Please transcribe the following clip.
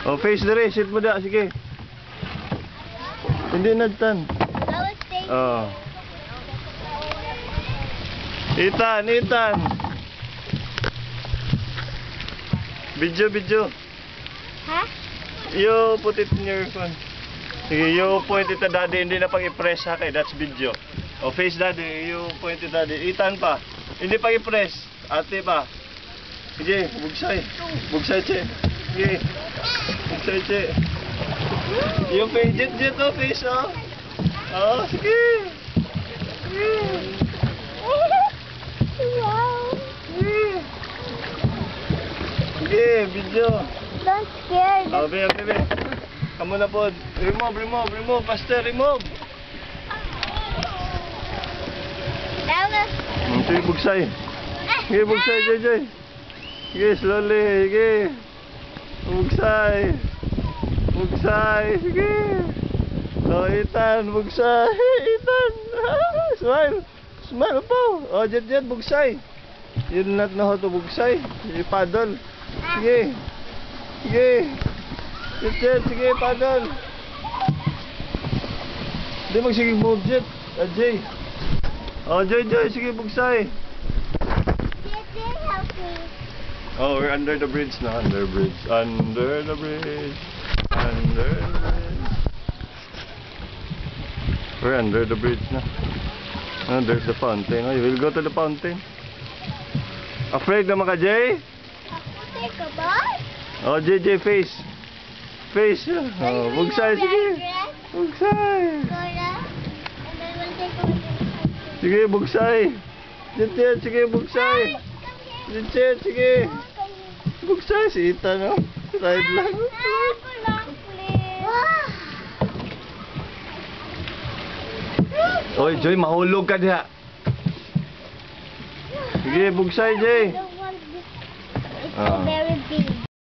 Oh, face the race. Sit mo da. Sige. Hindi nagtan. Oh. Ethan. Video. Huh? You put it in your phone. Sige, you point it to daddy. Hindi na pang i-press ha kay. That's video. Oh, face daddy. You point it daddy. Ethan pa. Hindi pang i-press. Ate pa. Sige, bugsay. Bugsay, che. Sige. Bugsay, che. Yung face, jet, oh, face, oh. Oh, sige. Sige. Wow. Sige, video. Don't scare Oh, bebe. Kamu na po. Remove. Faster, remove. Sige, bugsay. Sige, bugsay, Joy. Sige, slowly. Sige. Bugsay. Sige. Oh, Ethan, bugsay. Ethan. Smile po. Oh, jet, bugsay. You do not know how to bugsay. You paddle. Sige. Jet, sige, paddle. Hindi magsiging move, Jet. Jay. Oh, Joy, sige, bugsay. Oh, we're under the bridge now. Under the bridge. We're under the bridge now. Oh, there's the fountain. Oh, you will go to the fountain. Afraid naman ka, Jay? Take a bus? Oh, JJ, face. Oh, bugsay, sige. Bugsay. Sige, bugsay. Jet, sige, bugsay. Jet, sige. Bugsay, si Ethan, no? Ride lang. Oy, Joy, mahulog ka diha. Sige, bugsay, Jay. It's so very big.